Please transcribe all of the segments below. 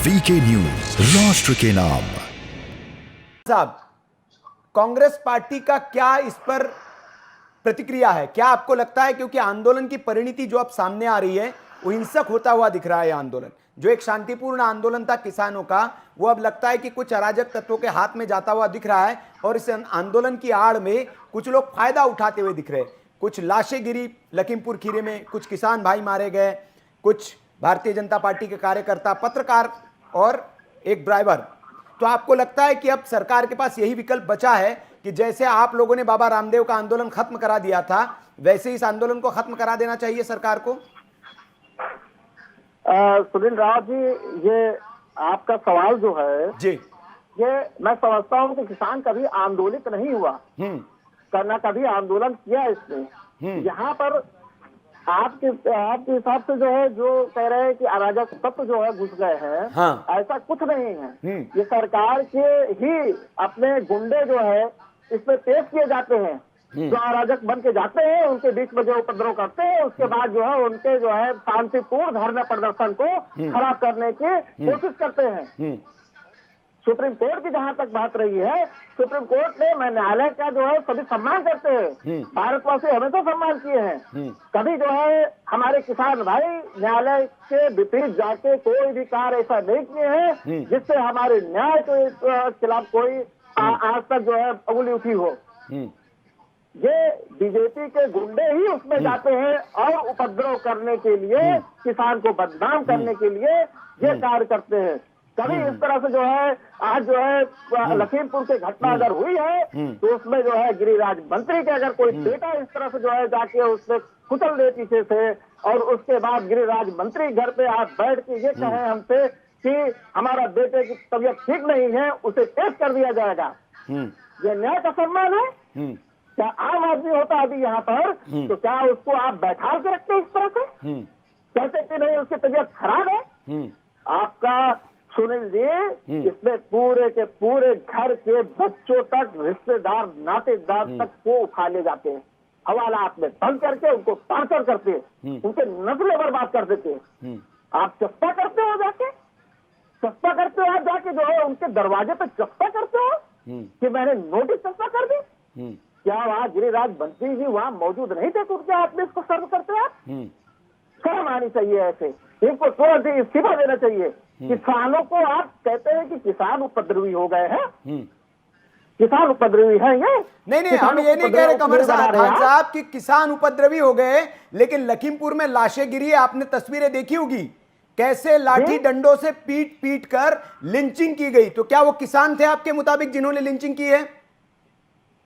VK news, राष्ट्र के नाम। साहब, कांग्रेस पार्टी का क्या इस पर प्रतिक्रिया है? क्या आपको लगता है, क्योंकि आंदोलन की परिणति जो अब सामने आ रही है वो हिंसक होता हुआ दिख रहा है। आंदोलन जो एक शांतिपूर्ण आंदोलन था किसानों का, वो अब लगता है कि कुछ अराजक तत्वों के हाथ में जाता हुआ दिख रहा है और इस आंदोलन की आड़ में कुछ लोग फायदा उठाते हुए दिख रहे हैं। कुछ लाशें गिरी लखीमपुर खीरी में, कुछ किसान भाई मारे गए, कुछ भारतीय जनता पार्टी के कार्यकर्ता, पत्रकार और एक ड्राइवर। तो आपको लगता है कि अब सरकार के पास यही विकल्प बचा है कि जैसे आप लोगों ने बाबा रामदेव का आंदोलन खत्म करा दिया था, वैसे इस आंदोलन को खत्म करा देना चाहिए सरकार को? सुनील राव जी, ये आपका सवाल जो है जी, ये मैं समझता हूँ कि किसान कभी आंदोलित नहीं हुआ, करना कभी आंदोलन किया इसने। यहाँ पर आपके हिसाब से जो है, जो कह रहे हैं कि अराजक तत्व जो है घुस गए हैं, हाँ। ऐसा कुछ नहीं है। ये सरकार के ही अपने गुंडे जो है इसमें पेश किए जाते हैं, जो अराजक बन के जाते हैं, उनके बीच में जो उपद्रव करते हैं, उसके बाद जो है उनके जो है शांतिपूर्ण धरना प्रदर्शन को खराब करने की कोशिश करते हैं। सुप्रीम कोर्ट की जहां तक बात रही है, सुप्रीम कोर्ट ने न्यायालय का जो है सभी सम्मान करते हैं, भारतवासी हमेशा सम्मान किए हैं। कभी जो है हमारे किसान भाई न्यायालय के विपरीत जाके कोई भी कार्य ऐसा नहीं किए हैं जिससे हमारे न्याय के खिलाफ कोई आज तक जो है अंगुली उठी हो। ये बीजेपी के गुंडे ही उसमें जाते हैं और उपद्रव करने के लिए, किसान को बदनाम करने के लिए ये कार्य करते हैं। कभी इस तरह से जो है आज जो है लखीमपुर की घटना अगर हुई है तो उसमें जो है गिरिराज मंत्री के अगर कोई बेटा इस तरह से जो है जाके उसमें कुचल दे पीछे से, और उसके बाद गिरिराज मंत्री घर पे आज बैठ के ये कहे हमसे कि हमारा बेटे की तबीयत ठीक नहीं है, उसे पेश कर दिया जाएगा, ये न्याय का सम्मान है? क्या आम आदमी होता अभी यहाँ पर तो क्या उसको आप बैठा के रखते इस तरह से? कहते कि नहीं उसकी तबीयत खराब है। आपका सुनील जी, इसमें पूरे के पूरे घर के बच्चों तक, रिश्तेदार नातेदार तक को उठा ले जाते हैं, हवालात में बंद करके उनको टॉर्चर करते हैं, उनके नस्लें बर्बाद कर देते हैं। आप चस्पा करते हो जाके, चस्पा करते हो आप जाके जो है उनके दरवाजे पे चस्पा करते हो कि मैंने नोटिस चस्पा कर दी। क्या वहाँ गिरिराज मंत्री जी वहाँ मौजूद नहीं थे तो क्या आपने इसको सर्व करते आप? शर्म आनी चाहिए ऐसे, इनको तुरंत ही इस्तीफा देना चाहिए। किसानों को आप कहते हैं कि किसान उपद्रवी हो गए हैं, किसान उपद्रवी है ये? नहीं, हम ये नहीं कह रहे कमर साहब कि किसान उपद्रवी हो गए, लेकिन लखीमपुर में लाशें गिरी, आपने तस्वीरें देखी होगी कैसे लाठी डंडों से पीट पीट कर लिंचिंग की गई। तो क्या वो किसान थे आपके मुताबिक जिन्होंने लिंचिंग की है?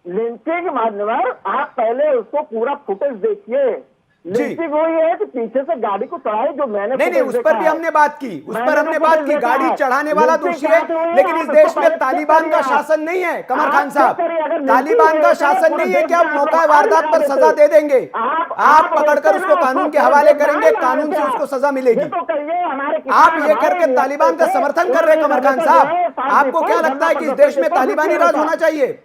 लिंचिंग मान्यवर, आप पहले उसको पूरा फुटेज देखिए। लिंचिंग हुई है कि पीछे से गाड़ी को चढ़ाई, जो मैंने नहीं, उस पर भी हमने बात की, उस पर हमने बात की। गाड़ी चढ़ाने वाला दोषी है, लेकिन इस देश में तालिबान का शासन नहीं है कमर खान साहब, तालिबान का शासन नहीं है कि आप मौका वारदात पर सजा दे देंगे। आप पकड़कर उसको कानून के हवाले करेंगे, कानून से उसको सजा मिलेगी। आप ये करके तालिबान का समर्थन कर रहे हैं कमर खान साहब। आपको क्या लगता है कि इस देश में तालिबानी राज होना चाहिए?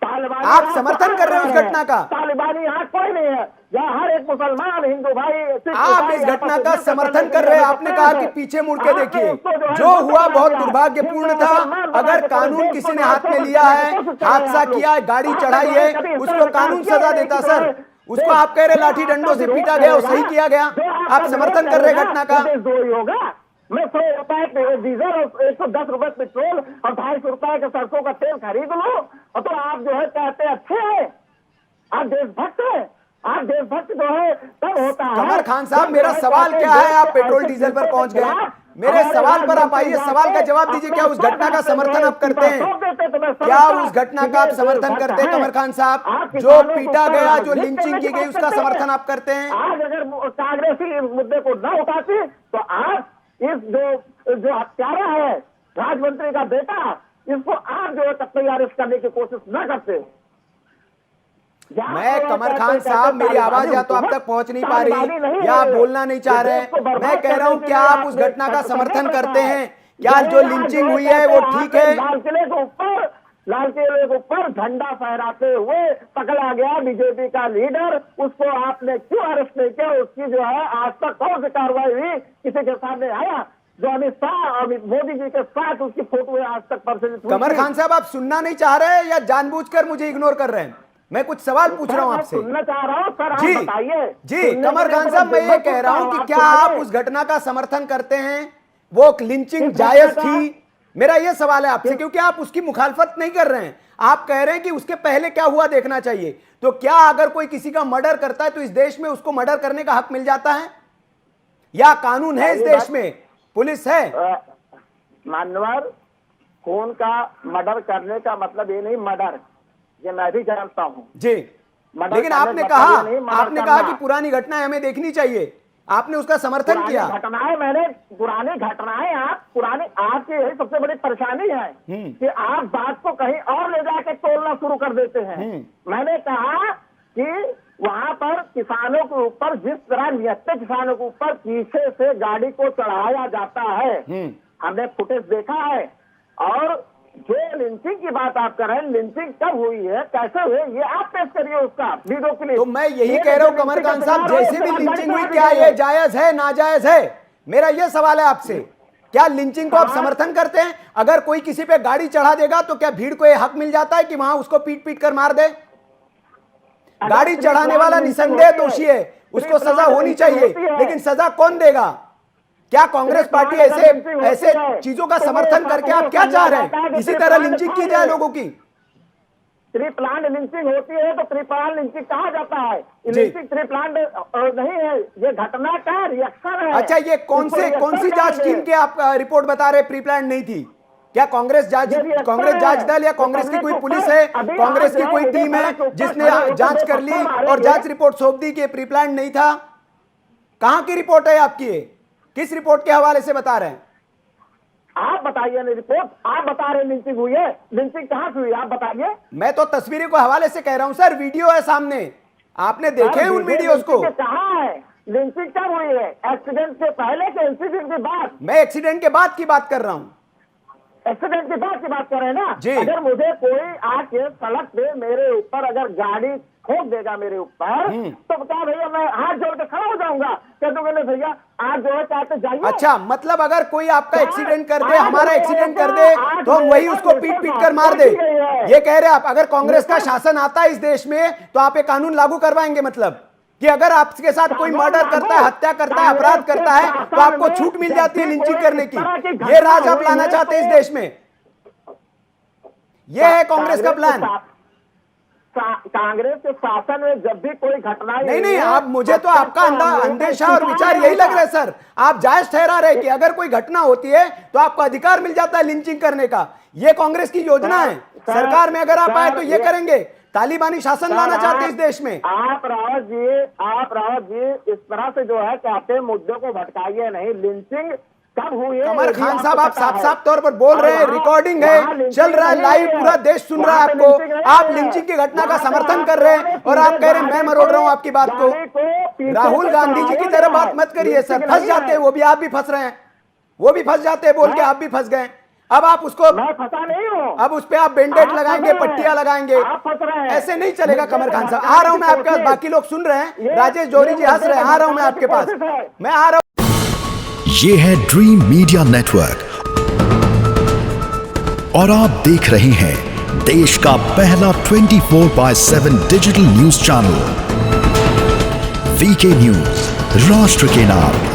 आप समर्थन कर रहे हैं उस घटना का? तालिबानी यहाँ कोई नहीं है, यहाँ हर एक मुसलमान हिंदू भाई। आप इस घटना का समर्थन कर रहे हैं। आपने कहा कि पीछे मुड़ के देखिए, जो हुआ बहुत दुर्भाग्यपूर्ण था। अगर कानून किसी ने हाथ में लिया है, हादसा किया है, गाड़ी चढ़ाई है, उसको कानून सजा देता सर। उसको आप कह रहे लाठी डंडों से पीटा गया, वो सही किया गया। आप समर्थन कर रहे हैं घटना का? होगा मैं 100 रुपए डीजल और 110 रुपए पेट्रोल और 250 रुपए का सरसों का तेल खरीद लो, और तो आप जो है कहते अच्छे हैं, आप देशभक्त हैं। आप देशभक्त जो है तब होता है। कमर खान साहब, मेरा सवाल क्या है? आप पेट्रोल डीजल पर पहुंच गए, मेरे सवाल पर आप आइए, सवाल का जवाब दीजिए। क्या उस घटना का समर्थन आप करते हैं? क्या उस घटना का आप समर्थन करते हैं कमर खान साहब? जो पीटा गया, जो लिंचिंग की गई, उसका समर्थन आप करते हैं? आज अगर कांग्रेसी इस मुद्दे को न उठाती तो आज इस जो हत्यारा है राजमंत्री का बेटा, इसको आप जो है तैयार करने की कोशिश न करते। मैं कमर खान साहब, मेरी आवाज या तो आप तक पहुंच नहीं पा रही या आप बोलना नहीं चाह रहे हैं। मैं कह रहा हूं, क्या आप उस घटना का समर्थन करते हैं? क्या जो लिंचिंग हुई है वो ठीक है? लाल किले के ऊपर झंडा फहराते हुए पकड़ा गया बीजेपी का लीडर, उसको आपने क्यों अरेस्ट नहीं किया? उसकी जो है आज तक कौन सी कार्रवाई हुई, किसी के सामने आया? जो अमित शाह और मोदी जी के साथ उसकी फोटो है आज तक प्रदर्शित हुई कमर थी। खान साहब, आप सुनना नहीं चाह रहे हैं या जानबूझकर मुझे इग्नोर कर रहे हैं? मैं कुछ सवाल पूछ रहा हूं आपसे। सुनना चाह रहा हूं सर, आप जी बताइए। जी सुनने कमर के खान लिए साहब, मैं ये कह रहा हूं कि क्या आप उस घटना का समर्थन करते हैं? वो लिंचिंग किस जायज घटना का? थी? मेरा ये सवाल है आपसे, क्योंकि आप उसकी मुखालफत नहीं कर रहे हैं। आप कह रहे हैं कि उसके पहले क्या हुआ देखना चाहिए। तो क्या अगर कोई किसी का मर्डर करता है तो इस देश में उसको मर्डर करने का हक मिल जाता है? या कानून है इस देश में, पुलिस है? मानवर, खून का मर्डर करने का मतलब ये नहीं मर्डर, ये मैं भी जानता हूँ जी, मर्डर लेकिन करने आपने का कहा मतलब ये नहीं, मर्डर आपने कहा करना। कि पुरानी घटनाएं हमें देखनी चाहिए, आपने उसका समर्थन पुरानी किया। घटनाएं, मैंने पुरानी घटनाएं, आप पुरानी, आपकी यही सबसे बड़ी परेशानी है कि आप बात को कहीं और ले जाके तोलना शुरू कर देते हैं। मैंने कहा कि वहां पर किसानों के ऊपर जिस तरह निहत्थे किसानों के ऊपर पीछे से गाड़ी को चढ़ाया जाता है, हमने फुटेज देखा है। और जो लिंचिंग की बात आप कर रहे हैं, लिंचिंग कब हुई है, कैसे हुई, ये आप पेश करिए उसका वीडियो क्लिप। तो मैं यही कह रहा हूं कमर खान साहब, जैसे भी लिंचिंग हुई, क्या ये जायज है नाजायज है? मेरा ये सवाल है आपसे, क्या लिंचिंग को आप समर्थन करते हैं? अगर कोई किसी पे गाड़ी चढ़ा देगा तो क्या भीड़ को ये हक मिल जाता है कि वहां उसको पीट पीट कर मार दे? गाड़ी चढ़ाने वाला निसंदेह दोषी है, उसको सजा होनी चाहिए, लेकिन सजा कौन देगा? क्या कांग्रेस पार्टी ऐसे चीजों का समर्थन करके आप क्या चाह रहे हैं? इसी तरह लिंचिंग की जाए लोगों की? प्री प्लान लिंचिंग होती है तो प्री प्लान लिंचिंग कहा जाता है। लिंचिंग प्री प्लान नहीं है, ये घटना का रिएक्शन है। अच्छा, ये कौन सी जांच टीम के आप रिपोर्ट बता रहे प्री प्लान नहीं थी? क्या कांग्रेस जांच दल या कांग्रेस की कोई पुलिस है, कांग्रेस की कोई टीम है जिसने जांच कर ली और जांच रिपोर्ट सौंप दी कि प्री प्लान नहीं था? कहां की रिपोर्ट है आपकी? किस रिपोर्ट के हवाले से बता रहे हैं? आप बताइए ना रिपोर्ट, आप बता रहे लिंचिंग हुई है, लिंचिंग कहां से हुई आप बताइए। मैं तो तस्वीरों के हवाले से कह रहा हूं सर, वीडियो है सामने, आपने देखे उन वीडियोस को? कहां है लिंचिंग, कब हुई है? एक्सीडेंट से पहले के इंसिडेंट के बाद? मैं एक्सीडेंट के बाद की बात कर रहा हूं। एक्सीडेंट के बाद की बात कर रहे हैं ना जी। अगर मुझे कोई आके सड़क पे मेरे ऊपर अगर गाड़ी ठोक देगा मेरे ऊपर, तो क्या भैया मैं हाथ जोड़ के खड़ा हो जाऊंगा, कह दूंगा नहीं भैया आप जो है चाहते जाइए। अच्छा, मतलब अगर कोई आपका एक्सीडेंट कर दे, हमारा एक्सीडेंट कर दे, तो हम वही उसको पीट पीट कर मार दे, ये कह रहे हैं आप? अगर कांग्रेस का शासन आता है इस देश में तो आप ये कानून लागू करवाएंगे? मतलब कि अगर आपके साथ कोई मर्डर करता है, हत्या करता है, अपराध करता है, तो आपको छूट मिल जाती है लिंचिंग करने की? ये राज आप लाना चाहते हैं इस देश में? ये है कांग्रेस का प्लान? कांग्रेस के शासन में जब भी कोई घटना नहीं, आप मुझे तो आपका अंदेशा और विचार यही लग रहा है सर। आप जायज ठहरा रहे कि अगर कोई घटना होती है तो आपको अधिकार मिल जाता है लिंचिंग करने का। ये कांग्रेस की योजना है, सरकार में अगर आप आए तो ये करेंगे? तालिबानी शासन लाना चाहते हैं इस देश में? आप रावत जी इस तरह से जो है कहते हैं मुद्दों को भटकाइए नहीं। लिंचिंग कब हुई है? कमर खान साहब, आप साफ साफ तौर पर बोल रहे हैं, रिकॉर्डिंग है, चल रहा है लाइव, पूरा देश सुन रहा है आपको। आप लिंचिंग की घटना का समर्थन कर रहे हैं और आप कह रहे हैं मैं मरोड़ रहा हूं आपकी बात को। राहुल गांधी जी की तरह बात मत करिए सर, फंस जाते हैं वो भी, आप भी फंस रहे हैं, वो भी फंस जाते हैं बोल के, आप भी फंस गए। अब आप उसको, मैं फंसा नहीं हूं, अब उस पे आप बैंडेड लगाएंगे, पट्टियां लगाएंगे, ऐसे नहीं चलेगा। कमर खान साहब, आ रहा हूं मैं आपके पास, बाकी लोग सुन रहे हैं, राजेश जोरी जी हंस रहे हैं, आ रहा हूं मैं आपके पास, मैं आ रहा हूं। ये है ड्रीम मीडिया नेटवर्क और आप देख रहे हैं देश का पहला 24/7 digital news channel VK news, राष्ट्र के नाम।